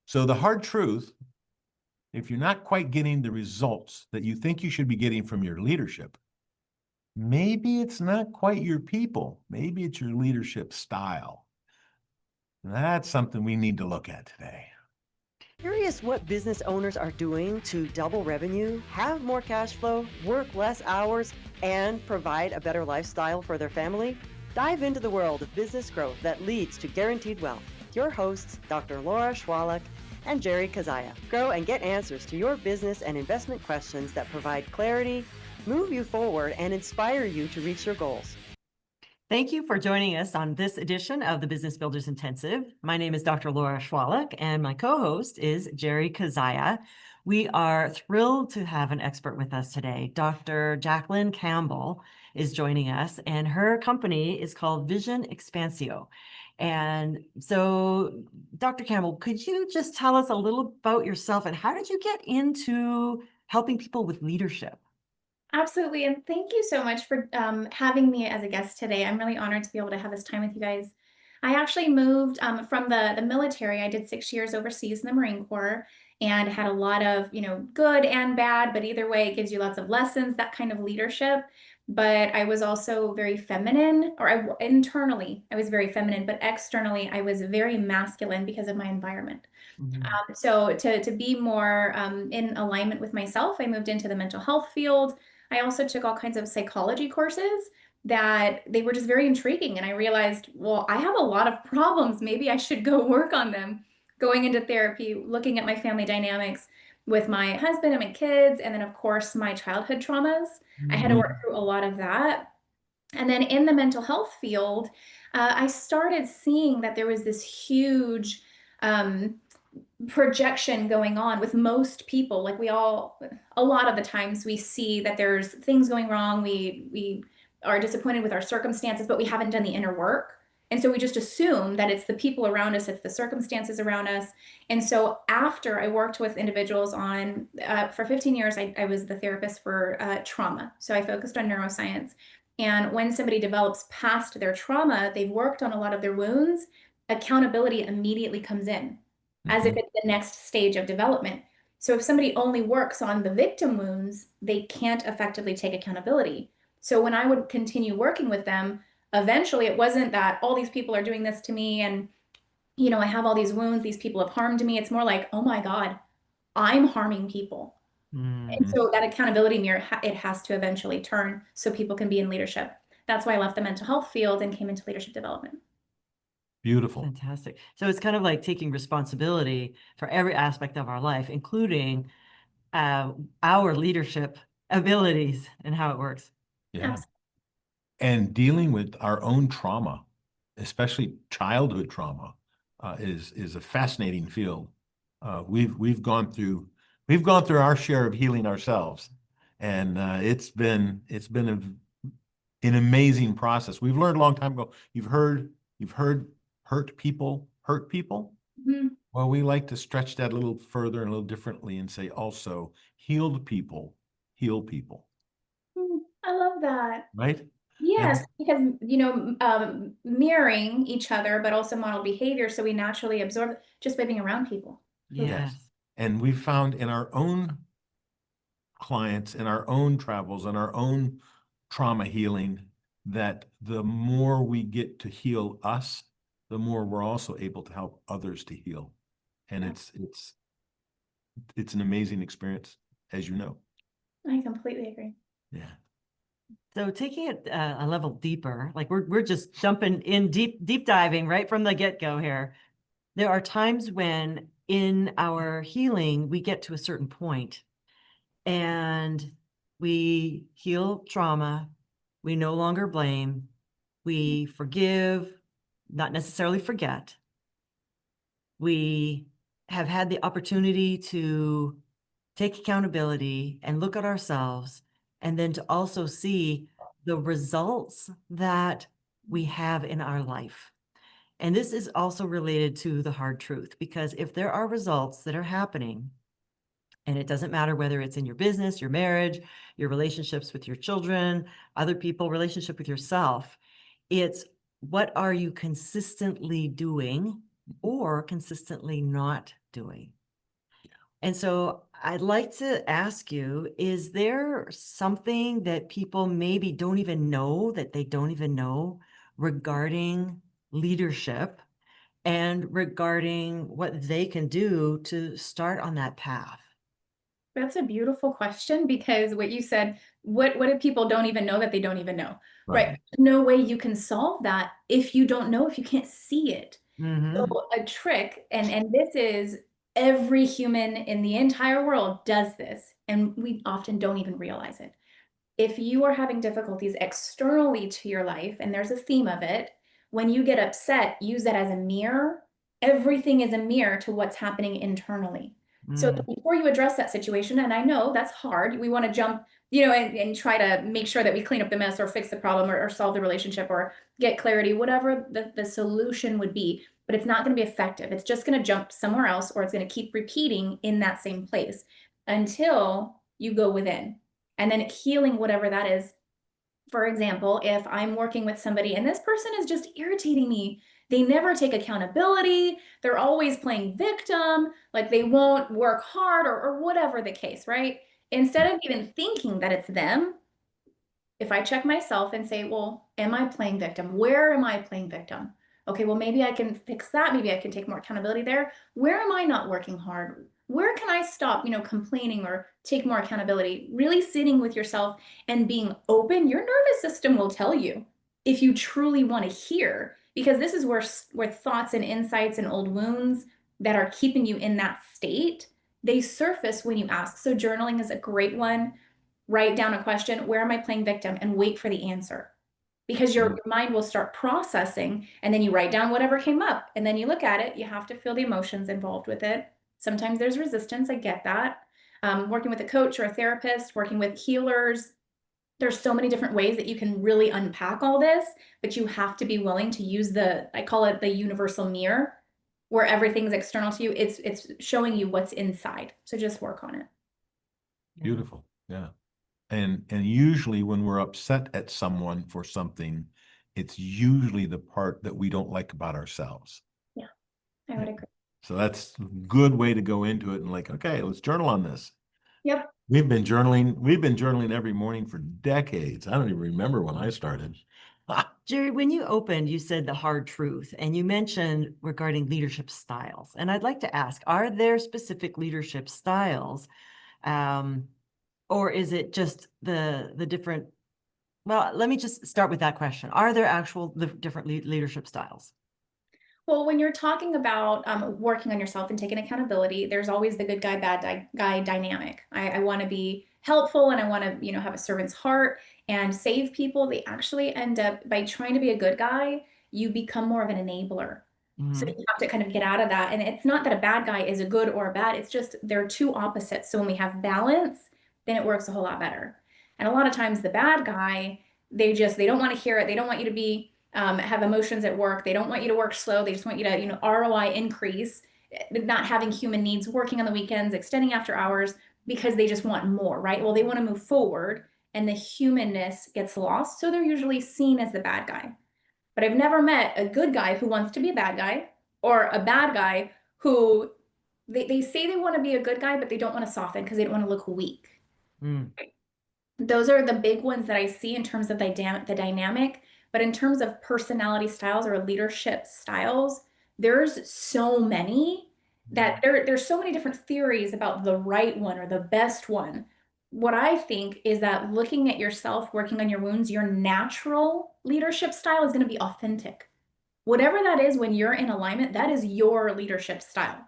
So the hard truth, if you're not quite getting the results that you think you should be getting from your leadership, maybe it's not quite your people. Maybe it's your leadership style. That's something we need to look at today. Curious what business owners are doing to double revenue, have more cash flow, work less hours, and provide a better lifestyle for their family? Dive into the world of business growth that leads to guaranteed wealth. Your hosts, Dr. Laura Shwaluk and Jerry Kezhaya. Grow and get answers to your business and investment questions that provide clarity, move you forward, and inspire you to reach your goals. Thank you for joining us on this edition of the Business Builders Intensive. My name is Dr. Laura Shwaluk, and my co-host is Jerry Kezhaya. We are thrilled to have an expert with us today. Dr. Jacqueline Campbell is joining us, and her company is called Vision Expansio. And so, Dr. Campbell, could you just tell us a little about yourself and how did you get into helping people with leadership? Absolutely. And thank you so much for having me as a guest today. I'm really honored to be able to have this time with you guys. I actually moved from the military. I did 6 years overseas in the Marine Corps and had a lot of, good and bad, but either way, it gives you lots of lessons, that kind of leadership. But I was also very feminine, internally, I was very feminine, but externally, I was very masculine because of my environment. Mm-hmm. So to be more in alignment with myself, I moved into the mental health field. I also took all kinds of psychology courses that they were just very intriguing. And I realized, well, I have a lot of problems. Maybe I should go work on them. Going into therapy, looking at my family dynamics with my husband and my kids, and then of course my childhood traumas. I had to work through a lot of that. And then in the mental health field, I started seeing that there was this huge projection going on with most people. Like a lot of the times we see that there's things going wrong. We are disappointed with our circumstances, but we haven't done the inner work. And so we just assume that it's the people around us, it's the circumstances around us. And so after I worked with individuals for 15 years, I was the therapist for trauma. So I focused on neuroscience. And when somebody develops past their trauma, they've worked on a lot of their wounds, accountability immediately comes in as if it's the next stage of development. So if somebody only works on the victim wounds, they can't effectively take accountability. So when I would continue working with them, eventually it wasn't that all these people are doing this to me and, I have all these wounds, these people have harmed me. It's more like, oh my God, I'm harming people. And so that accountability mirror, it has to eventually turn so people can be in leadership. That's why I left the mental health field and came into leadership development. Beautiful. Fantastic. So it's kind of like taking responsibility for every aspect of our life, including our leadership abilities and how it works. Yeah. Absolutely. And dealing with our own trauma, especially childhood trauma, is a fascinating field. We've gone through our share of healing ourselves, and it's been an amazing process. We've learned a long time ago. You've heard hurt people hurt people. Mm-hmm. Well, we like to stretch that a little further and a little differently and say also healed people heal people. I love that. Right? Yes, because, mirroring each other, but also model behavior. So we naturally absorb just by being around people. Yes. And we found in our own clients, in our own travels, in our own trauma healing, that the more we get to heal us, the more we're also able to help others to heal. And it's an amazing experience, as you know. I completely agree. Yeah. So taking it a level deeper, like we're just jumping in deep diving right from the get-go here. There are times when in our healing, we get to a certain point and we heal trauma. We no longer blame. We forgive, not necessarily forget. We have had the opportunity to take accountability and look at ourselves, and then to also see the results that we have in our life. And this is also related to the hard truth, because if there are results that are happening, and it doesn't matter whether it's in your business, your marriage, your relationships with your children, other people, relationship with yourself, it's what are you consistently doing or consistently not doing. And so I'd like to ask you, is there something that people maybe don't even know that they don't even know regarding leadership and regarding what they can do to start on that path? That's a beautiful question, because what you said, what if people don't even know that they don't even know, right? No way you can solve that if you don't know, if you can't see it. So a trick, and this is, every human in the entire world does this, and we often don't even realize it. If you are having difficulties externally to your life, and there's a theme of it, when you get upset, use that as a mirror. Everything is a mirror to what's happening internally. So before you address that situation, and I know that's hard, we want to jump, and try to make sure that we clean up the mess or fix the problem, or solve the relationship or get clarity, whatever the solution would be, but it's not going to be effective. It's just going to jump somewhere else, or it's going to keep repeating in that same place until you go within. And then healing whatever that is. For example, if I'm working with somebody and this person is just irritating me, they never take accountability, they're always playing victim, like they won't work hard, or whatever the case, right? Instead of even thinking that it's them, if I check myself and say, well, am I playing victim? Where am I playing victim? Okay, well, maybe I can fix that. Maybe I can take more accountability there. Where am I not working hard? Where can I stop, complaining, or take more accountability? Really sitting with yourself and being open. Your nervous system will tell you if you truly want to hear, because this is where thoughts and insights and old wounds that are keeping you in that state, they surface when you ask. So journaling is a great one. Write down a question, where am I playing victim, and wait for the answer. Because your mind will start processing, and then you write down whatever came up, and then you look at it. You have to feel the emotions involved with it. Sometimes there's resistance, I get that. Working with a coach or a therapist, working with healers, there's so many different ways that you can really unpack all this, but you have to be willing to use I call it the universal mirror, where everything's external to you. It's showing you what's inside. So just work on it. Beautiful. Yeah. And usually when we're upset at someone for something, it's usually the part that we don't like about ourselves. Yeah, I would agree. So that's a good way to go into it, and like, okay, let's journal on this. Yep. We've been journaling every morning for decades. I don't even remember when I started. Jerry, when you opened, you said the hard truth, and you mentioned regarding leadership styles. And I'd like to ask, are there specific leadership styles? Or is it just the different? Well, let me just start with that question. Are there actual different leadership styles? Well, when you're talking about working on yourself and taking accountability, there's always the good guy, bad guy dynamic. I want to be helpful, and I want to, have a servant's heart and save people. They actually end up, by trying to be a good guy, you become more of an enabler. So you have to kind of get out of that. And it's not that a bad guy is a good or a bad. It's just they're two opposites. So when we have balance, then it works a whole lot better. And a lot of times the bad guy, they don't want to hear it. They don't want you to be have emotions at work. They don't want you to work slow. They just want you to, ROI increase, not having human needs, working on the weekends, extending after hours, because they just want more, right? Well, they want to move forward, and the humanness gets lost. So they're usually seen as the bad guy. But I've never met a good guy who wants to be a bad guy, or a bad guy who they say they want to be a good guy, but they don't want to soften because they don't want to look weak. Those are the big ones that I see in terms of the dynamic. But in terms of personality styles or leadership styles, there's so many that there's so many different theories about the right one or the best one. What I think is that looking at yourself, working on your wounds, your natural leadership style is going to be authentic. Whatever that is, when you're in alignment, that is your leadership style.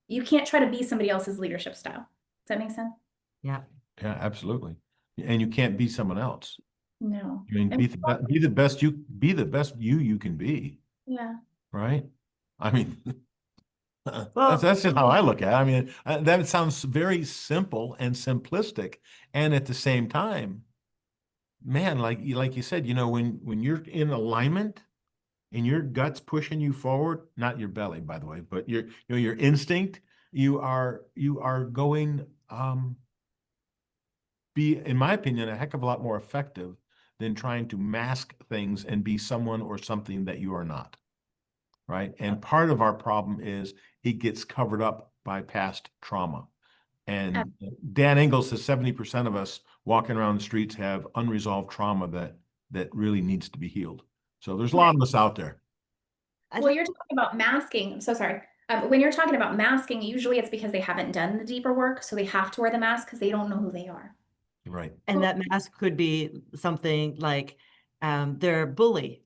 You can't try to be somebody else's leadership style. Does that make sense? Yeah. Yeah, absolutely. And you can't be someone else. No. I mean, be the best you can be. Yeah. Right. I mean, that's just how I look at it. I mean, that sounds very simple and simplistic. And at the same time, man, like you said, when you're in alignment and your gut's pushing you forward, not your belly, by the way, but your instinct, you are going, be, in my opinion, a heck of a lot more effective than trying to mask things and be someone or something that you are not. Right. And part of our problem is it gets covered up by past trauma. And Dan Engel says 70% of us walking around the streets have unresolved trauma that really needs to be healed. So there's a lot of us out there. Well, you're talking about masking. I'm so sorry. When you're talking about masking, usually it's because they haven't done the deeper work. So they have to wear the mask because they don't know who they are. Right. And that mask could be something like their bully,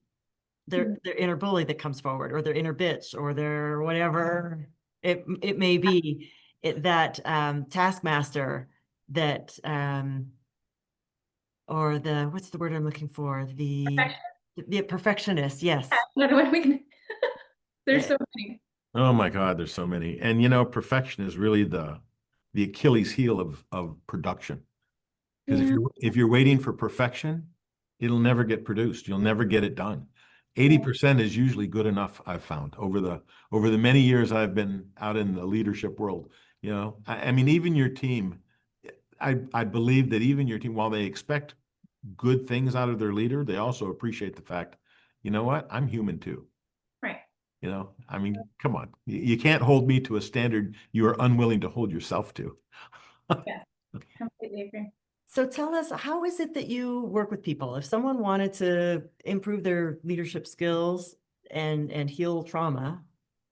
their inner bully that comes forward, or their inner bitch, or their whatever it may be. That taskmaster that or the what's the word I'm looking for? The perfectionist. Yes. There's so many. Oh my God, there's so many. And perfection is really the Achilles heel of production. Because if you're waiting for perfection, it'll never get produced. You'll never get it done. 80% is usually good enough, I've found over the many years I've been out in the leadership world. I mean, even your team, I believe that even your team, while they expect good things out of their leader, they also appreciate the fact, you know what, I'm human too. Right. I mean, come on, you can't hold me to a standard you are unwilling to hold yourself to. Yeah, completely agree. So tell us, how is it that you work with people? If someone wanted to improve their leadership skills and heal trauma,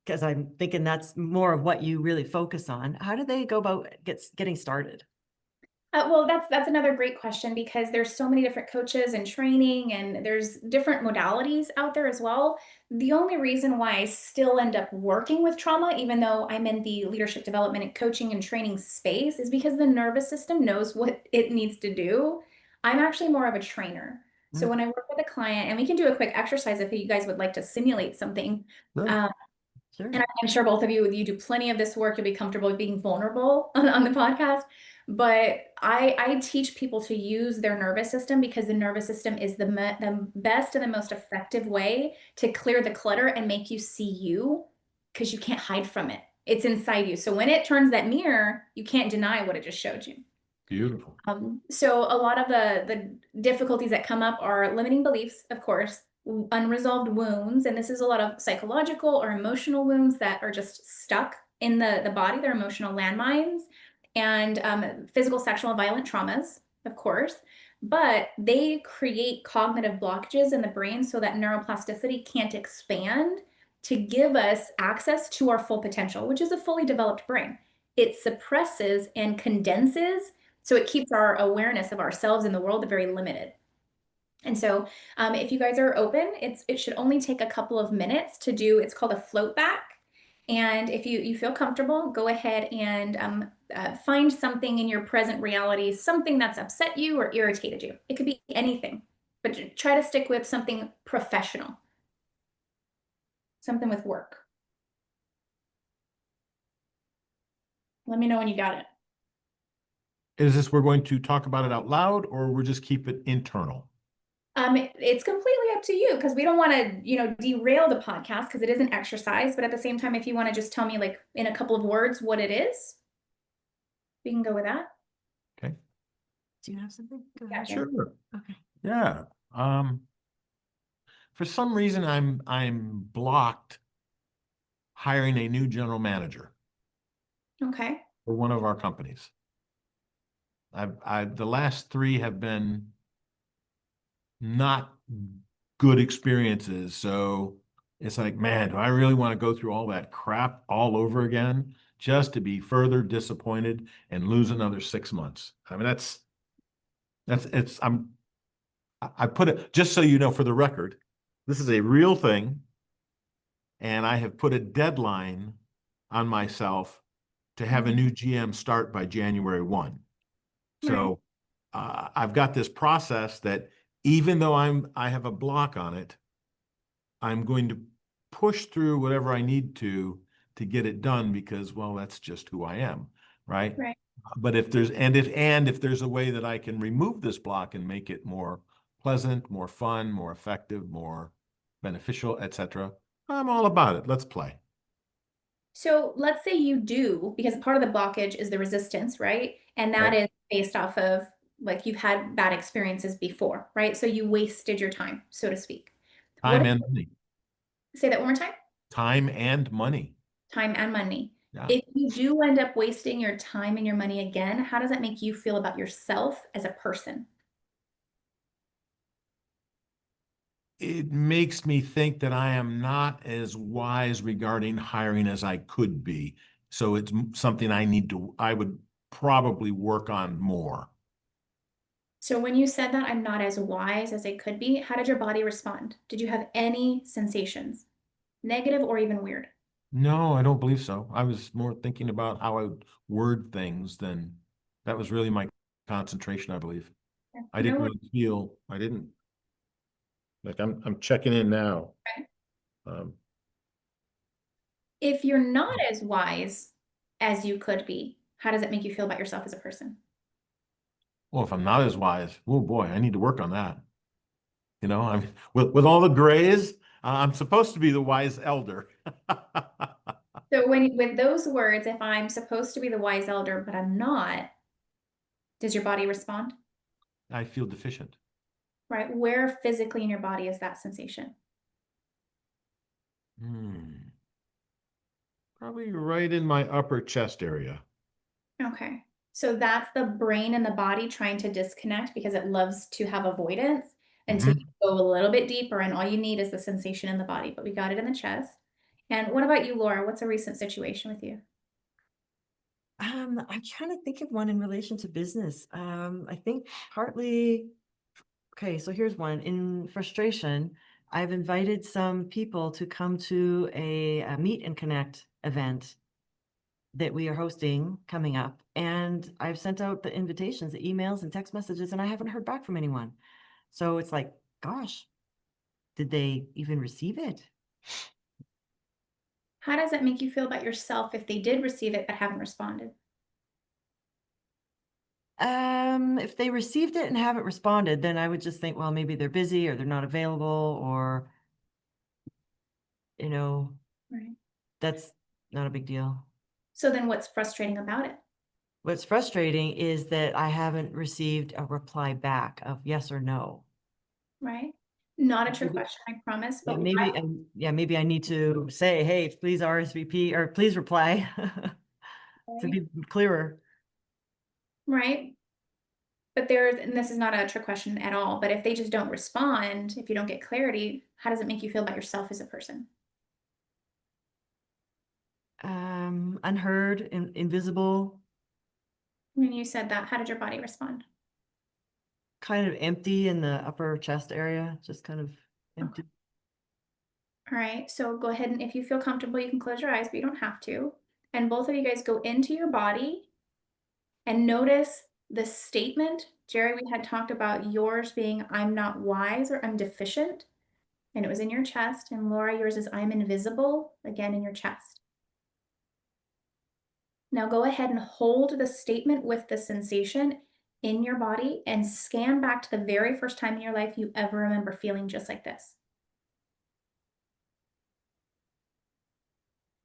because I'm thinking that's more of what you really focus on, how do they go about getting started? Well, that's another great question, because there's so many different coaches and training, and there's different modalities out there as well. The only reason why I still end up working with trauma, even though I'm in the leadership development and coaching and training space, is because the nervous system knows what it needs to do. I'm actually more of a trainer. So when I work with a client, and we can do a quick exercise if you guys would like to simulate something. Sure. Sure. And I'm sure both of you do plenty of this work. You'll be comfortable being vulnerable on the podcast. But I teach people to use their nervous system, because the nervous system is the best and the most effective way to clear the clutter and make you see you, because you can't hide from it. It's inside you. So when it turns that mirror, you can't deny what it just showed you. Beautiful. So a lot of the difficulties that come up are limiting beliefs, of course, unresolved wounds, and this is a lot of psychological or emotional wounds that are just stuck in the body. They're emotional landmines, and physical, sexual, and violent traumas, of course, but they create cognitive blockages in the brain so that neuroplasticity can't expand to give us access to our full potential, which is a fully developed brain. It suppresses and condenses, so it keeps our awareness of ourselves in the world very limited. And so if you guys are open, it should only take a couple of minutes to do. It's called a float back. And if you feel comfortable, go ahead and find something in your present reality, something that's upset you or irritated you. It could be anything, but try to stick with something professional, something with work. Let me know when you got it. Is this we're going to talk about it out loud, or we'll just keep it internal? It's completely up to you, because we don't want to, derail the podcast, because it is an exercise. But at the same time, if you want to just tell me, like, in a couple of words what it is, we can go with that. Okay. Do you have something? Go Yeah, ahead. Sure. Okay. Yeah. For some reason, I'm blocked hiring a new general manager Okay. for one of our companies. The last 3 have been not good experiences. So it's like, man, do I really want to go through all that crap all over again just to be further disappointed and lose another 6 months? I mean, I put it, just so you know, for the record, this is a real thing. And I have put a deadline on myself to have a new GM start by January 1. So I've got this process that, even though I have a block on it, I'm going to push through whatever I need to get it done, because, well, that's just who I am, right? Right. But if there's a way that I can remove this block and make it more pleasant, more fun, more effective, more beneficial, etc., I'm all about it. Let's play. So let's say you do, because part of the blockage is the resistance, right? And that Right. is based off of, like, you've had bad experiences before, right? So you wasted your time, so to speak. Time and money. Say that one more time. Time and money. Time and money. Yeah. If you do end up wasting your time and your money again, how does that make you feel about yourself as a person? It makes me think that I am not as wise regarding hiring as I could be. So it's something I would probably work on more. So when you said that I'm not as wise as I could be, how did your body respond? Did you have any sensations, negative or even weird? No, I don't believe so. I was more thinking about how I would word things than that was really my concentration, I believe. I didn't No. really feel, I didn't, like I'm checking in now. Okay. Um, If you're not as wise as you could be, how does it make you feel about yourself as a person? well, if I'm not as wise, oh boy, I need to work on that. I'm with all the grays, I'm supposed to be the wise elder. So with those words, if I'm supposed to be the wise elder, but I'm not, does your body respond? I feel deficient. Right? Where physically in your body is that sensation? Probably right in my upper chest area. Okay. So that's the brain and the body trying to disconnect because it loves to have avoidance until Mhm. you go a little bit deeper, and all you need is the sensation in the body. But we got it in the chest. And what about you, Laura? What's a recent situation with you? I'm trying to think of one in relation to business. I think partly, okay, so here's one. In frustration, I've invited some people to come to a meet and connect event that we are hosting coming up. And I've sent out the invitations, the emails and text messages, and I haven't heard back from anyone. So it's like, gosh, did they even receive it? How does that make you feel about yourself if they did receive it but haven't responded? If they received it and haven't responded, then I would just think, well, maybe they're busy or they're not available, or, you know, Right. that's not a big deal. So then what's frustrating about it? What's frustrating is that I haven't received a reply back of yes or no. Right? Not a trick Maybe, question, I promise. yeah, But maybe I need to say, hey, please RSVP or please reply to right, be clearer. right. But and this is not a trick question at all, but if they just don't respond, if you don't get clarity, how does it make you feel about yourself as a person? Unheard, invisible, When you said that, how did your body respond? kind of empty in the upper chest area, just kind of Okay. empty. All right. So go ahead and if you feel comfortable, you can close your eyes, but you don't have to. And both of you guys go into your body and notice the statement. Jerry, we had talked about yours being I'm not wise or I'm deficient, and it was in your chest. And Laura, yours is I'm invisible, again in your chest. Now go ahead and hold the statement with the sensation in your body and scan back to the very first time in your life you ever remember feeling just like this.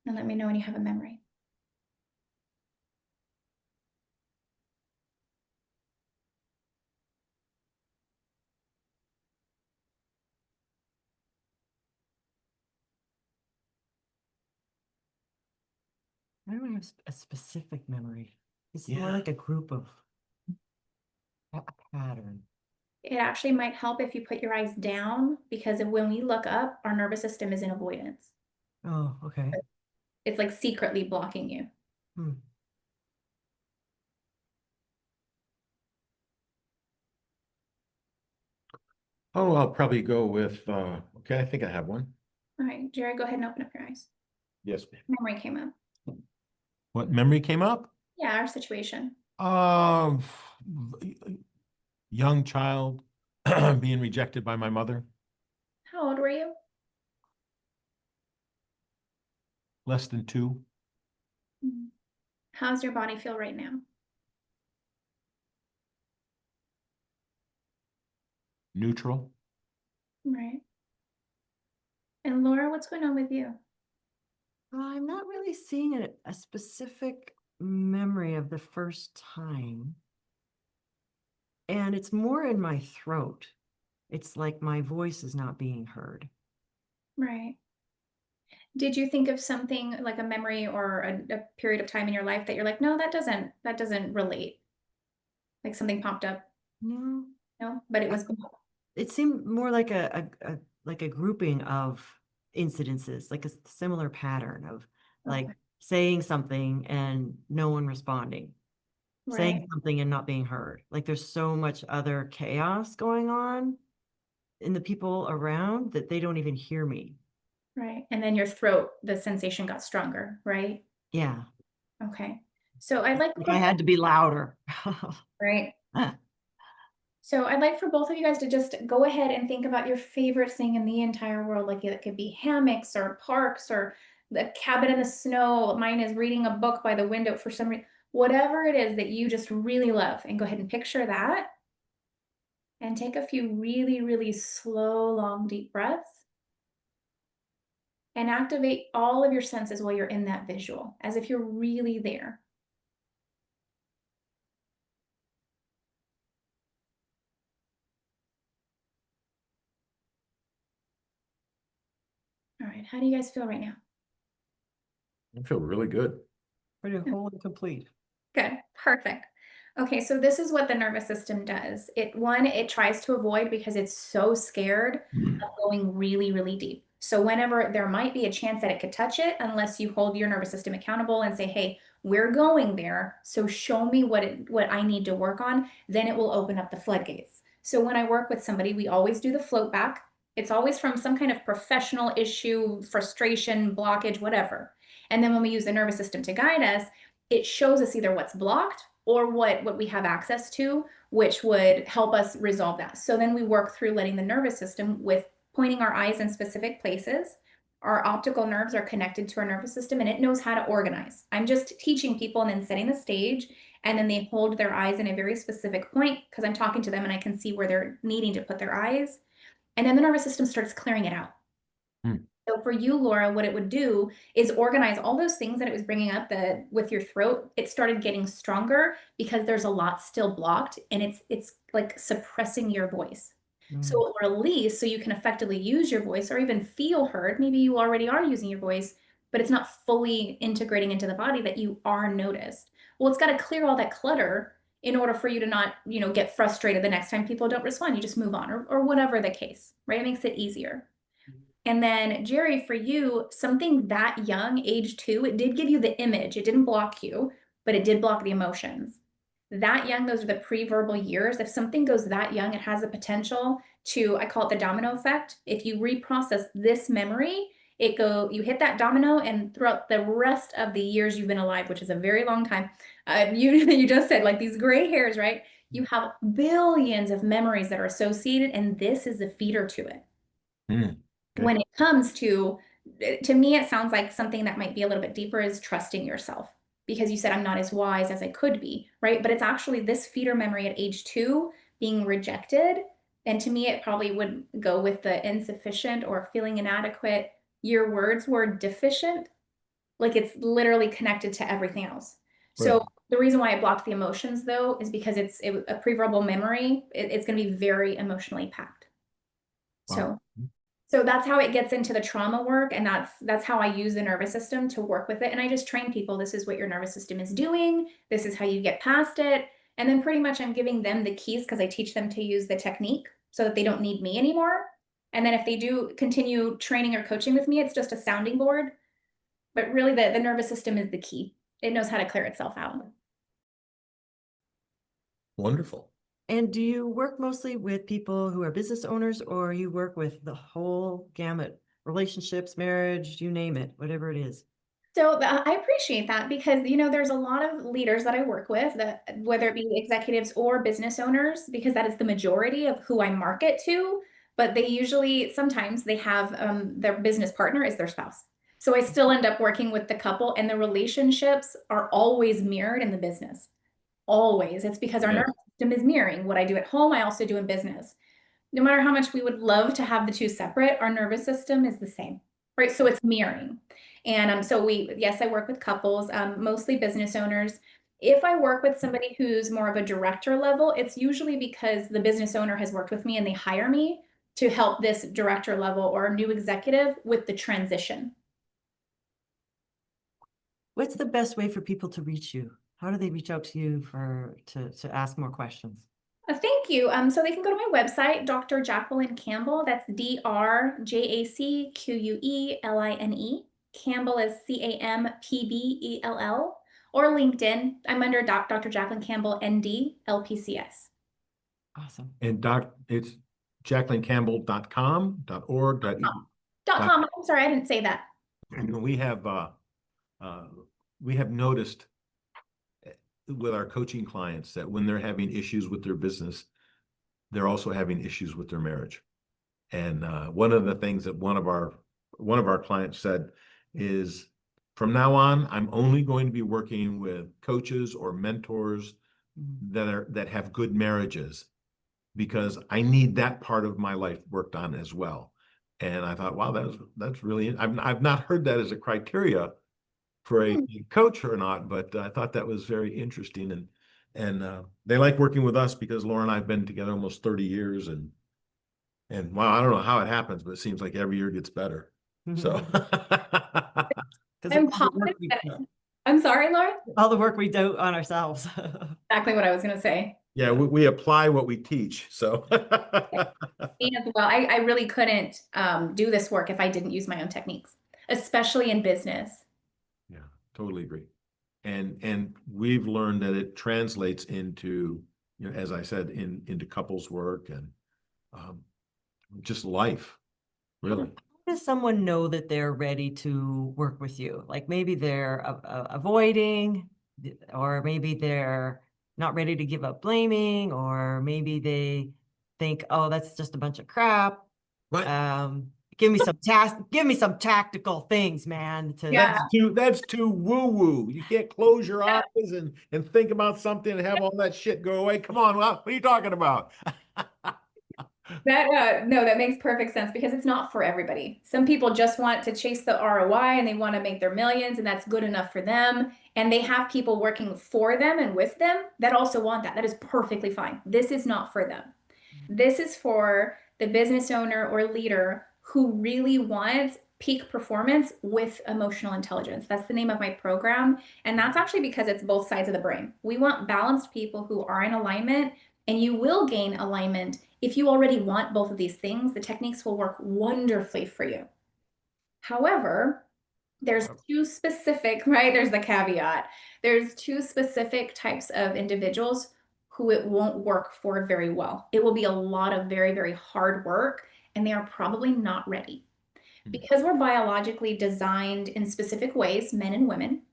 And let me know when you have a memory. I don't have a specific memory. It's more Yeah. like a group of a pattern. It actually might help if you put your eyes down because when we look up, our nervous system is in avoidance. Oh, okay. It's like secretly blocking you. Hmm. Oh, I'll probably go with, okay, I think I have one. All right, Jerry, go ahead and open up your eyes. Yes, ma'am. Memory came up. What memory came up? Yeah, our situation. Um, young child being rejected by my mother, How old were you? less than 2. How's your body feel right now? Neutral. Right. And Laura, what's going on with you? I'm not really seeing a specific memory of the first time. And it's more in my throat. It's like my voice is not being heard. Right. Did you think of something like a memory or a period of time in your life that you're like, no, that doesn't relate? Like something popped up? No, No, but it was. it seemed more like a grouping of incidences, like a similar pattern of like Okay. saying something and no one responding, saying Right, something and not being heard. Like there's so much other chaos going on in the people around that they don't even hear me. right. And then your throat, the sensation got stronger, right? Yeah. Okay. So I'd like Like for I had to be louder. right. So I'd like for both of you guys to just go ahead and think about your favorite thing in the entire world. Like it could be hammocks or parks or the cabin in the snow. Mine is reading a book by the window for some reason. Whatever it is that you just really love, and go ahead and picture that. And take a few really, really slow, long, deep breaths. And activate all of your senses while you're in that visual, as if you're really there. All right, how do you guys feel right now? I feel really good. Pretty whole and complete. Good, perfect. Okay, so this is what the nervous system does. It tries to avoid because it's so scared of going really, really deep. So whenever there might be a chance that it could touch it, unless you hold your nervous system accountable and say, hey, we're going there, so show me what I need to work on, then it will open up the floodgates. So when I work with somebody, we always do the float back. It's always from some kind of professional issue, frustration, blockage, whatever. And then when we use the nervous system to guide us, it shows us either what's blocked or what we have access to, which would help us resolve that. So then we work through letting the nervous system with pointing our eyes in specific places. Our optical nerves are connected to our nervous system and it knows how to organize. I'm just teaching people and then setting the stage, and then they hold their eyes in a very specific point because I'm talking to them and I can see where they're needing to put their eyes. And then the nervous system starts clearing it out. So for you, Laura, what it would do is organize all those things that it was bringing up that with your throat, it started getting stronger because there's a lot still blocked and it's like suppressing your voice. So it will release so you can effectively use your voice or even feel heard. Maybe you already are using your voice, but it's not fully integrating into the body that you are noticed. Well, it's got to clear all that clutter in order for you to not, get frustrated the next time people don't respond. You just move on or whatever the case, right? It makes it easier. And then, Jerry, for you, something that young, age 2, it did give you the image. It didn't block you, but it did block the emotions. That young, those are the pre-verbal years. If something goes that young, it has the potential to, I call it the domino effect. If you reprocess this memory, you hit that domino, and throughout the rest of the years you've been alive, which is a very long time, you just said like these gray hairs, right? You have billions of memories that are associated, and this is the feeder to it. Okay. When it comes to me, it sounds like something that might be a little bit deeper is trusting yourself, because you said I'm not as wise as I could be, right? But it's actually this feeder memory at age 2 being rejected. And to me, it probably would go with the insufficient or feeling inadequate. Your words were deficient, like it's literally connected to everything else. So Right. the reason why I blocked the emotions, though, is because it's a pre-verbal memory. It's going to be very emotionally packed. Wow. So that's how it gets into the trauma work, and that's how I use the nervous system to work with it. And I just train people, this is what your nervous system is doing, this is how you get past it. And then pretty much I'm giving them the keys because I teach them to use the technique so that they don't need me anymore. And then if they do continue training or coaching with me, it's just a sounding board. But really the nervous system is the key. It knows how to clear itself out. Wonderful. And do you work mostly with people who are business owners, or you work with the whole gamut, relationships, marriage, you name it, whatever it is? So I appreciate that because, there's a lot of leaders that I work with, that whether it be executives or business owners, because that is the majority of who I market to. But they usually, sometimes they have their business partner is their spouse. So I still end up working with the couple, and the relationships are always mirrored in the business. Always. It's because our Yeah. nervous system is mirroring what I do at home, I also do in business. No matter how much we would love to have the two separate, our nervous system is the same, right? So it's mirroring. And yes, I work with couples, mostly business owners. If I work with somebody who's more of a director level, it's usually because the business owner has worked with me and they hire me to help this director level or new executive with the transition. what's the best way for people to reach you? How do they reach out to you to ask more questions? Thank you. So they can go to my website, Dr. Jacqueline Campbell. That's DrJacqueline. Campbell is Campbell, or LinkedIn. I'm under Dr. Jacqueline Campbell, ND, LPCS. Awesome. And it's JacquelineCampbell.com, .org, .com. I'm sorry, I didn't say that. And we have noticed with our coaching clients that when they're having issues with their business, they're also having issues with their marriage. And one of the things that one of our clients said is, from now on, I'm only going to be working with coaches or mentors that have good marriages, because I need that part of my life worked on as well. And I thought, wow, that's really, I've not heard that as a criteria for a coach or not, but I thought that was very interesting. And they like working with us because Laura and I have been together almost 30 years, and wow, I don't know how it happens, but it seems like every year gets better. So I'm sorry, Laura. all the work we do on ourselves. Exactly what I was going to say. yeah, we apply what we teach. So Me as well. I really couldn't do this work if I didn't use my own techniques, especially in business. yeah, totally agree. And we've learned that it translates into, as I said, into couples work and just life, really. How does someone know that they're ready to work with you? Like maybe they're avoiding, or maybe they're not ready to give up blaming, or maybe they think, oh, that's just a bunch of crap. Right. Give me some tactical things, man. That's too woo-woo. You can't close your eyes and think about something and have all that shit go away. Come on, what are you talking about? That makes perfect sense, because it's not for everybody. Some people just want to chase the ROI and they want to make their millions, and that's good enough for them. And they have people working for them and with them that also want that. That is perfectly fine. This is not for them. This is for the business owner or leader who really wants peak performance with emotional intelligence. That's the name of my program. And that's actually because it's both sides of the brain. We want balanced people who are in alignment, and you will gain alignment if you already want both of these things. The techniques will work wonderfully for you. However, there's two specific, right? There's the caveat. There's two specific types of individuals who it won't work for very well. It will be a lot of very, very hard work, and they are probably not ready. Because we're biologically designed in specific ways, men and women.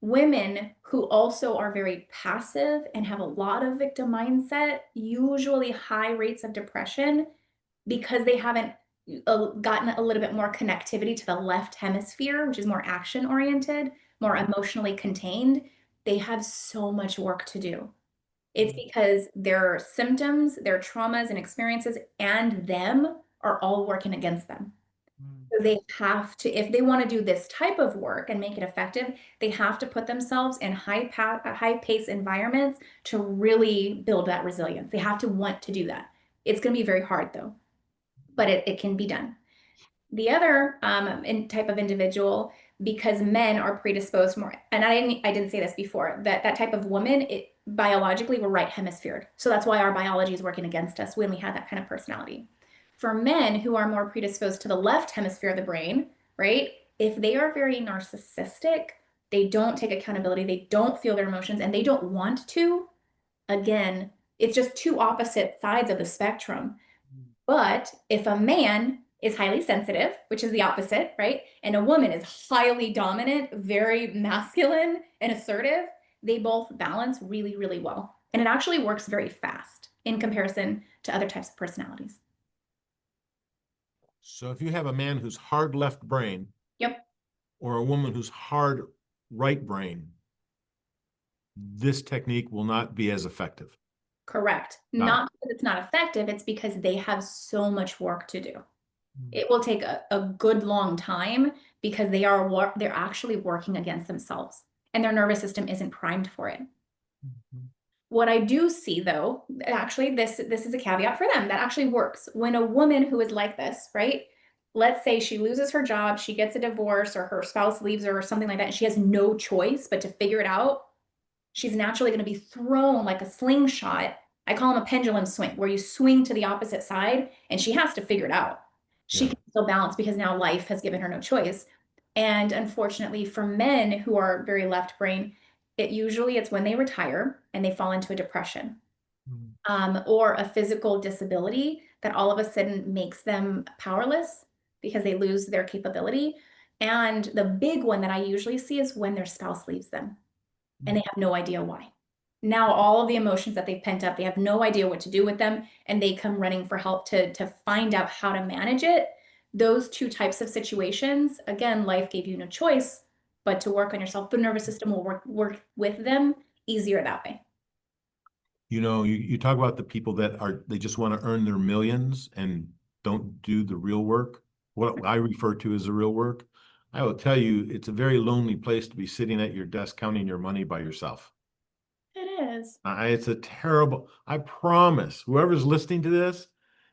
Women who also are very passive and have a lot of victim mindset, usually high rates of depression, because they haven't gotten a little bit more connectivity to the left hemisphere, which is more action oriented, more emotionally contained. They have so much work to do. It's because their symptoms, their traumas and experiences, and them are all working against them. So they have to, if they want to do this type of work and make it effective, they have to put themselves in high pace environments to really build that resilience. They have to want to do that. It's going to be very hard though, but it can be done. The other type of individual, because men are predisposed more, and I didn't say this before, that type of woman, biologically, we're right hemisphered. So that's why our biology is working against us when we have that kind of personality. For men who are more predisposed to the left hemisphere of the brain, right? If they are very narcissistic, they don't take accountability, they don't feel their emotions, and they don't want to, again, it's just two opposite sides of the spectrum. But if a man is highly sensitive, which is the opposite, right? And a woman is highly dominant, very masculine and assertive, they both balance really, really well. And it actually works very fast in comparison to other types of personalities. So if you have a man who's hard left brain, yep, or a woman who's hard right brain, this technique will not be as effective. Correct. Not because it's not effective, it's because they have so much work to do. It will take a good long time because they're actually working against themselves, and their nervous system isn't primed for it. What I do see though, actually, this is a caveat for them that actually works. When a woman who is like this, right, let's say she loses her job, she gets a divorce, or her spouse leaves her or something like that, and she has no choice but to figure it out, she's naturally going to be thrown like a slingshot. I call them a pendulum swing, where you swing to the opposite side, and she has to figure it out. She Yeah. can still balance because now life has given her no choice. And unfortunately, for men who are very left brain, it's when they retire and they fall into a depression, or a physical disability that all of a sudden makes them powerless because they lose their capability. And the big one that I usually see is when their spouse leaves them and they have no idea why. Now, all of the emotions that they've pent up, they have no idea what to do with them, and they come running for help to find out how to manage it. Those two types of situations, again, life gave you no choice but to work on yourself. The nervous system will work with them easier that way. You know, you talk about the people that they just want to earn their millions and don't do the real work, what I refer to as the real work. I will tell you, it's a very lonely place to be sitting at your desk counting your money by yourself. It is. It's a terrible, I promise, whoever's listening to this,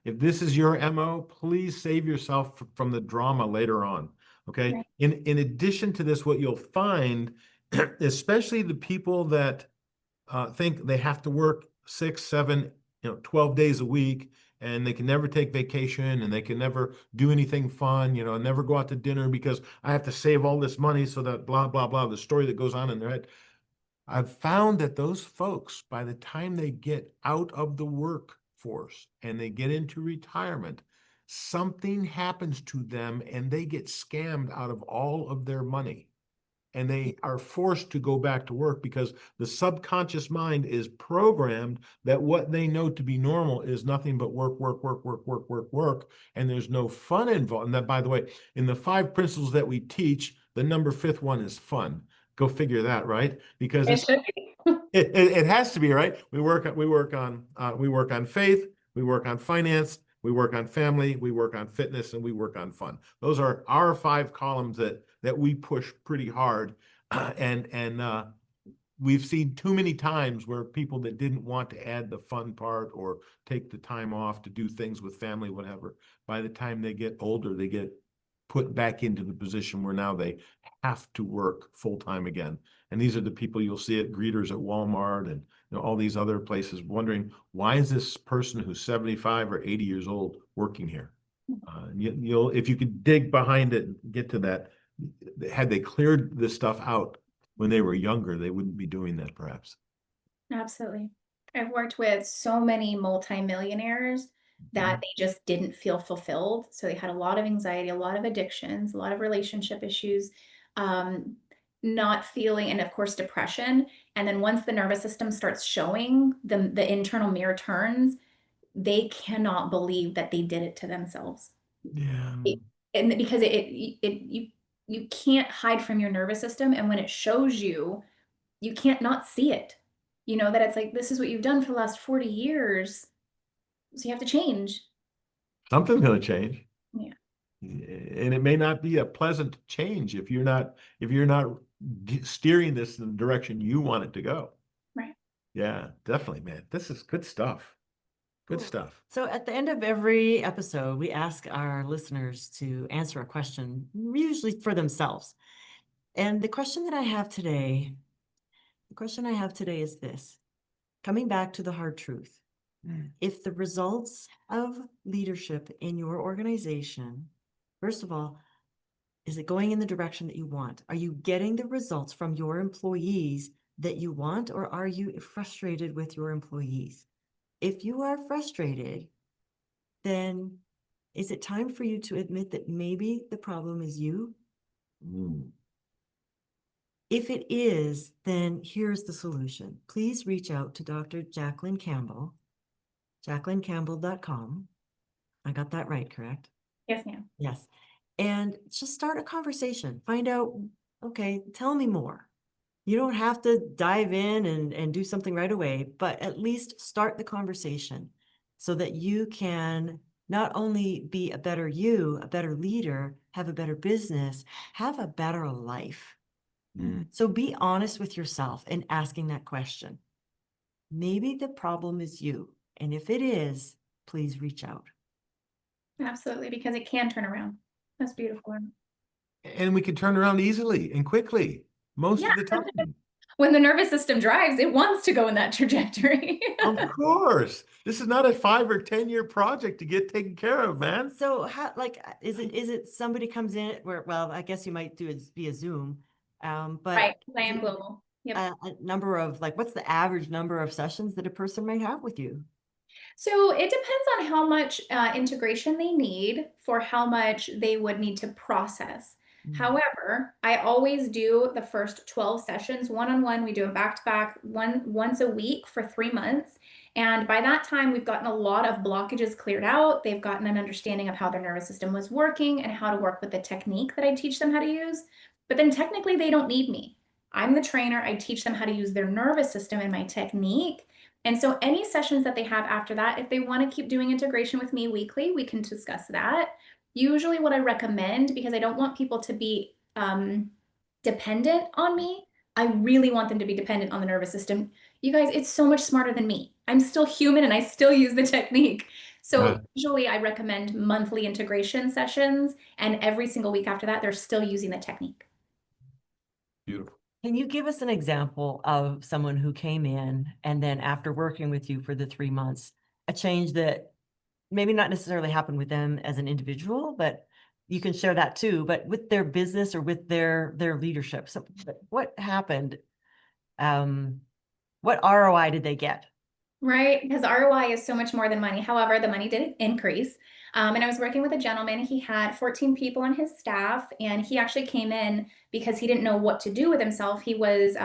if this is your MO, please save yourself from the drama later on. Okay. Right. In addition to this, what you'll find, especially the people that think they have to work 6, 7, 12 days a week, and they can never take vacation, and they can never do anything fun, never go out to dinner because I have to save all this money so that blah, blah, blah, the story that goes on in their head. I've found that those folks, by the time they get out of the workforce and they get into retirement, something happens to them and they get scammed out of all of their money. And they are forced to go back to work because the subconscious mind is programmed that what they know to be normal is nothing but work, work, work, work, work, work, work. And there's no fun involved. And that, by the way, in the 5 principles that we teach, the number 5th one is fun. Go figure that, right? Because It should be. it has to be, right? We work on faith, we work on finance, we work on family, we work on fitness, and we work on fun. Those are our 5 columns that we push pretty hard. And we've seen too many times where people that didn't want to add the fun part or take the time off to do things with family, whatever, by the time they get older, they get put back into the position where now they have to work full time again. And these are the people you'll see at greeters at Walmart and all these other places wondering, why is this person who's 75 or 80 years old working here? You'll, if you could dig behind it and get to that, had they cleared this stuff out when they were younger, they wouldn't be doing that perhaps. Absolutely. I've worked with so many multimillionaires that they just didn't feel fulfilled. So they had a lot of anxiety, a lot of addictions, a lot of relationship issues, not feeling, and of course, depression. And then once the nervous system starts showing the internal mirror turns, they cannot believe that they did it to themselves. Yeah. And because you can't hide from your nervous system. And when it shows you, you can't not see it. That it's like, this is what you've done for the last 40 years. So you have to change. Something's going to change. Yeah. And it may not be a pleasant change if you're not steering this in the direction you want it to go. Right. Yeah, definitely, man. This is good stuff. Good stuff. So at the end of every episode, we ask our listeners to answer a question, usually for themselves. And the question I have today is this: coming back to the hard truth. If the results of leadership in your organization, first of all, is it going in the direction that you want? Are you getting the results from your employees that you want, or are you frustrated with your employees? If you are frustrated, then is it time for you to admit that maybe the problem is you? If it is, then here's the solution. Please reach out to Dr. Jacqueline Campbell, JacquelineCampbell.com. I got that right, correct? Yes, ma'am. Yes. And just start a conversation. Find out, okay, tell me more. You don't have to dive in and do something right away, but at least start the conversation so that you can not only be a better you, a better leader, have a better business, have a better life. So be honest with yourself in asking that question. Maybe the problem is you. And if it is, please reach out. Absolutely, because it can turn around. That's beautiful. And we can turn around easily and quickly most Yeah. of the time. When the nervous system drives, it wants to go in that trajectory. Of course. This is not a 5 or 10-year project to get taken care of, man. So how, like, is it somebody comes in where, well, I guess you might do it via Zoom, but Right. I am global. Yep. a number of, like, what's the average number of sessions that a person may have with you? So it depends on how much integration they need for how much they would need to process. However, I always do the first 12 sessions one-on-one. We do them back-to-back once a week for 3 months. And by that time, we've gotten a lot of blockages cleared out. They've gotten an understanding of how their nervous system was working and how to work with the technique that I teach them how to use. But then technically, they don't need me. I'm the trainer. I teach them how to use their nervous system and my technique. And so any sessions that they have after that, if they want to keep doing integration with me weekly, we can discuss that. Usually what I recommend, because I don't want people to be dependent on me, I really want them to be dependent on the nervous system. You guys, it's so much smarter than me. I'm still human and I still use the technique. So usually I recommend monthly integration sessions, and every single week after that, they're still using the technique. Beautiful. Can you give us an example of someone who came in and then after working with you for the 3 months, a change that maybe not necessarily happened with them as an individual, but you can share that too, but with their business or with their leadership? So what happened? What ROI did they get? Right, because ROI is so much more than money. However, the money did increase. And I was working with a gentleman. He had 14 people on his staff, and he actually came in because he didn't know what to do with himself. He was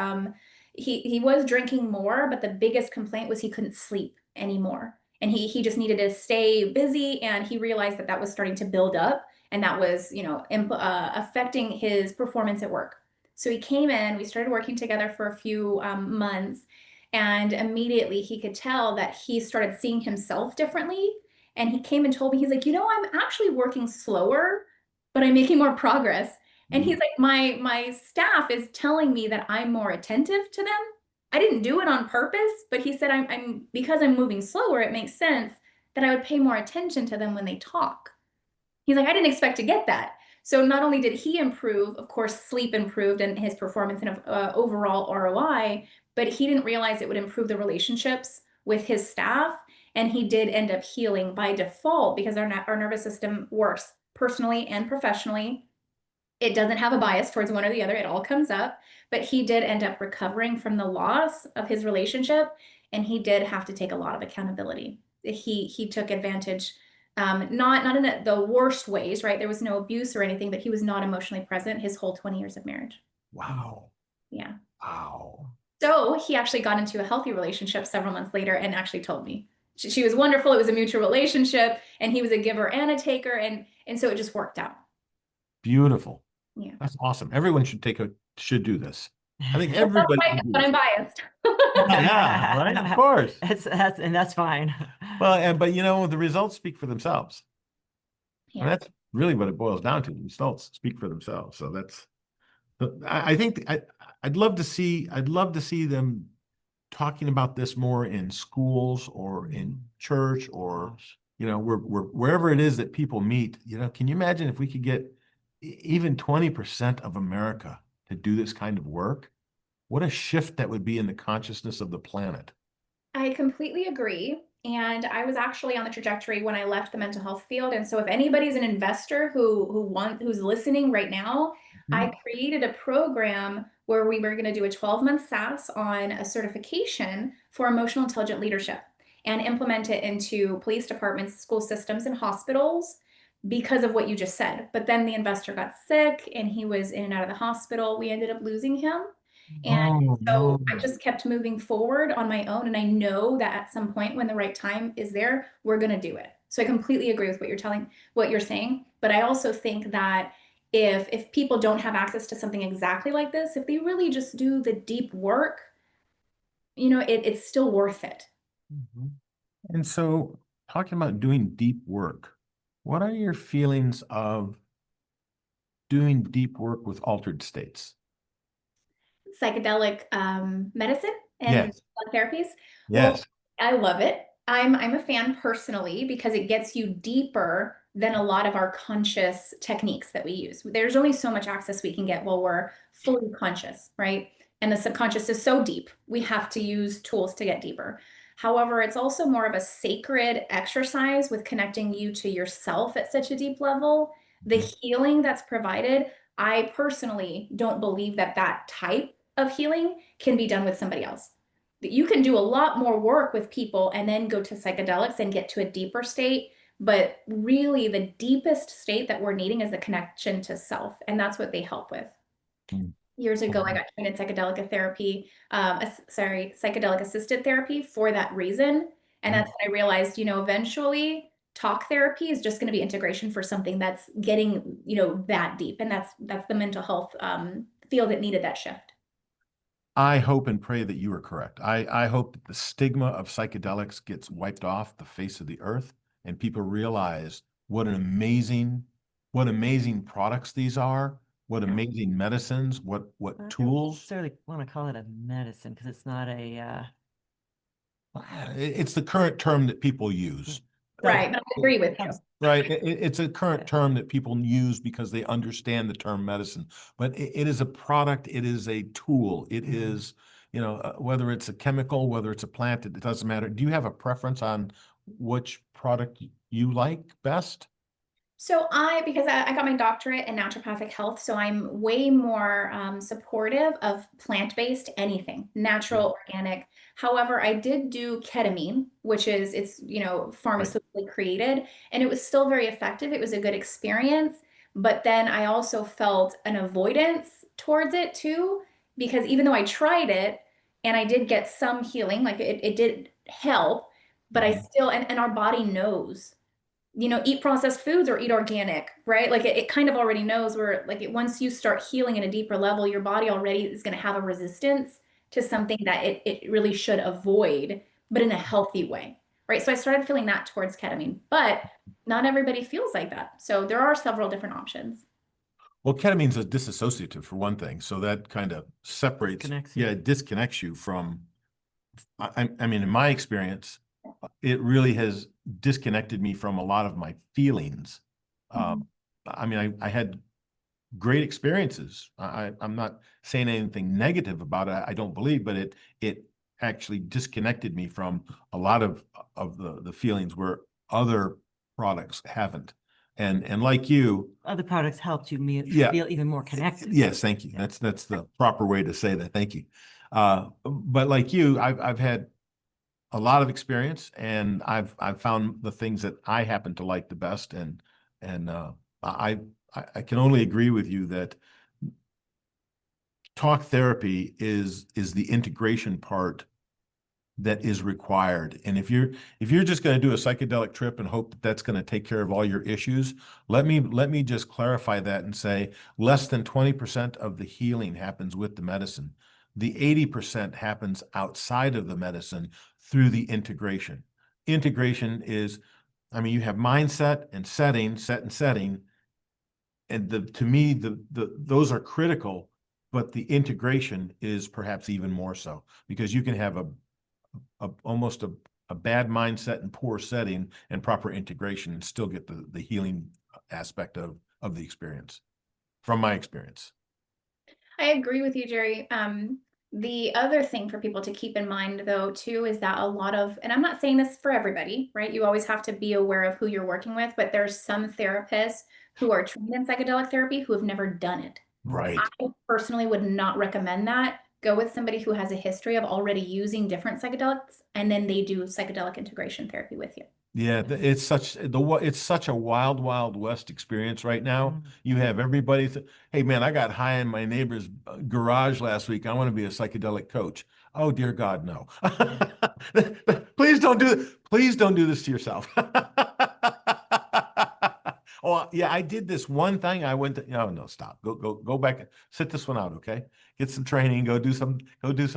he was drinking more, but the biggest complaint was he couldn't sleep anymore, and he just needed to stay busy. And he realized that that was starting to build up, and that was affecting his performance at work. So he came in. We started working together for a few months. And immediately he could tell that he started seeing himself differently. And he came and told me, he's like, I'm actually working slower, but I'm making more progress. And he's like, my staff is telling me that I'm more attentive to them. I didn't do it on purpose, but he said, I'm because I'm moving slower, it makes sense that I would pay more attention to them when they talk. He's like, I didn't expect to get that. So not only did he improve, of course, sleep improved and his performance and overall ROI, but he didn't realize it would improve the relationships with his staff. And he did end up healing by default because our nervous system works personally and professionally. It doesn't have a bias towards one or the other. It all comes up. But he did end up recovering from the loss of his relationship. And he did have to take a lot of accountability. He took advantage, not in the worst ways, right? There was no abuse or anything, but he was not emotionally present his whole 20 years of marriage. Wow. Yeah. Wow. So he actually got into a healthy relationship several months later and actually told me. She was wonderful. It was a mutual relationship, and he was a giver and a taker. And so it just worked out. Beautiful. Yeah. That's awesome. Everyone should do this. I think everybody. But I'm biased. Yeah, right. Of course. That's fine. Well, but the results speak for themselves. Yeah. And that's really what it boils down to. The results speak for themselves. So I think I'd love to see them talking about this more in schools or in church or wherever it is that people meet. Can you imagine if we could get even 20% of America to do this kind of work? What a shift that would be in the consciousness of the planet. I completely agree. And I was actually on the trajectory when I left the mental health field. And so if anybody's an investor who's listening right now, I created a program where we were going to do a 12-month SAS on a certification for emotional intelligent leadership and implement it into police departments, school systems, and hospitals because of what you just said. But then the investor got sick and he was in and out of the hospital. We ended up losing him. And so I just kept moving forward on my own. And I know that at some point when the right time is there, we're going to do it. So I completely agree with what you're saying. But I also think that if people don't have access to something exactly like this, if they really just do the deep work, it's still worth it. And so talking about doing deep work, what are your feelings of doing deep work with altered states? Psychedelic medicine and therapies. Yes. Well, I love it. I'm a fan personally because it gets you deeper than a lot of our conscious techniques that we use. There's only so much access we can get while we're fully conscious, right? And the subconscious is so deep, we have to use tools to get deeper. However, it's also more of a sacred exercise with connecting you to yourself at such a deep level. The healing that's provided, I personally don't believe that that type of healing can be done with somebody else. You can do a lot more work with people and then go to psychedelics and get to a deeper state. But really, the deepest state that we're needing is the connection to self. And that's what they help with. Years ago, I got trained in psychedelic therapy, psychedelic assisted therapy for that reason. And that's when I realized, eventually talk therapy is just going to be integration for something that's getting, that deep. And that's the mental health field that needed that shift. I hope and pray that you are correct. I hope that the stigma of psychedelics gets wiped off the face of the earth and people realize what amazing products these are, what amazing medicines, what I don't tools. necessarily want to call it a medicine because it's not a It's the current term that people use. Right, but I agree with you. Right. It's a current term that people use because they understand the term medicine, but it is a product. It is a tool. It is, whether it's a chemical, whether it's a plant, it doesn't matter. Do you have a preference on which product you like best? So because I got my doctorate in naturopathic health, so I'm way more supportive of plant-based anything, natural, organic. However, I did do ketamine, which is, it's, pharmaceutically created, and it was still very effective. It was a good experience, but then I also felt an avoidance towards it too, because even though I tried it and I did get some healing, like it did help, but I still, and our body knows, eat processed foods or eat organic, right? Like it kind of already knows where, like once you start healing at a deeper level, your body already is going to have a resistance to something that it really should avoid, but in a healthy way, right? So I started feeling that towards ketamine, but not everybody feels like that. So there are several different options. Well, ketamine's a disassociative for one thing, so that kind of separates, it disconnects you from. I mean, in my experience, it really has disconnected me from a lot of my feelings. I mean, I had great experiences. I'm not saying anything negative about it. I don't believe, but it actually disconnected me from a lot of the feelings where other products haven't. And like you, other products helped you feel even more connected. Yes, thank you. That's the proper way to say that. Thank you. But like you, I've had a lot of experience, and I've found the things that I happen to like the best, and I can only agree with you that talk therapy is the integration part that is required. And if you're just going to do a psychedelic trip and hope that that's going to take care of all your issues, let me just clarify that and say less than 20% of the healing happens with the medicine. The 80% happens outside of the medicine through the integration. Integration is, I mean, you have mindset and setting, set and setting, and to me, those are critical, but the integration is perhaps even more so, because you can have almost a bad mindset and poor setting and proper integration and still get the healing aspect of the experience, from my experience. I agree with you, Jerry. The other thing for people to keep in mind, though, too, is that a lot of, and I'm not saying this for everybody, right? You always have to be aware of who you're working with, but there's some therapists who are trained in psychedelic therapy who have never done it. Right. I personally would not recommend that. Go with somebody who has a history of already using different psychedelics, and then they do psychedelic integration therapy with you. Yeah, it's such a wild west experience right now. You have everybody hey man, I got high in my neighbor's garage last week. I want to be a psychedelic coach. Oh dear God, no. Please don't do this to yourself. Oh yeah, I did this one thing. I went to, no, stop. Go back, sit this one out, okay? Get some training, go do some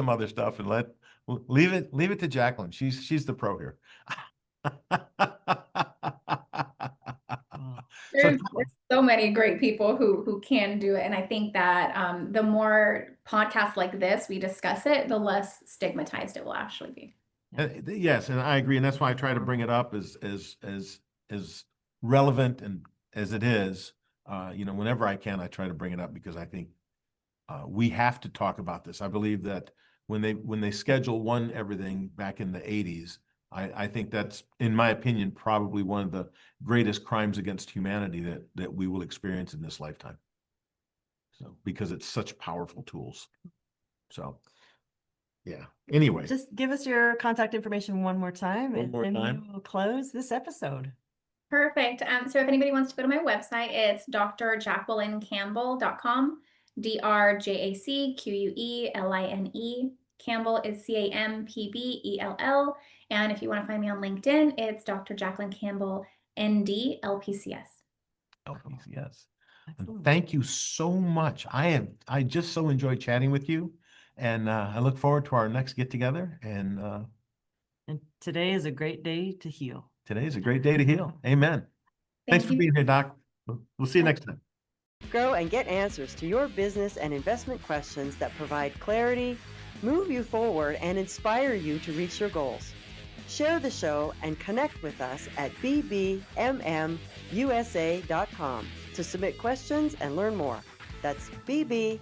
other stuff, and leave it to Jacqueline. She's the pro here. There's so many great people who can do it. And I think that the more podcasts like this we discuss it, the less stigmatized it will actually be. Yes, and I agree. And that's why I try to bring it up as relevant and as it is, whenever I can, I try to bring it up because I think we have to talk about this. I believe that when they Schedule One everything back in the 80s, I think that's, in my opinion, probably one of the greatest crimes against humanity that we will experience in this lifetime. So, because it's such powerful tools. So, yeah. Anyway, Just give us your contact information one more time, One and more then time. we will close this episode. Perfect. So if anybody wants to go to my website, it's drjacquelinecampbell.com. DrJacqueline. Campbell is Campbell. And if you want to find me on LinkedIn, it's Dr. Jacqueline Campbell, ND, LPCS. LPCS. And Excellent. thank you so much. I just so enjoyed chatting with you, and I look forward to our next get together. And And today is a great day to heal. today is a great day to heal. Amen. Thanks for you. being here, Doc. We'll see you next time. Grow and get answers to your business and investment questions that provide clarity, move you forward, and inspire you to reach your goals. Share the show and connect with us at BBMMUSA.com to submit questions and learn more. That's BBMMUSA.com.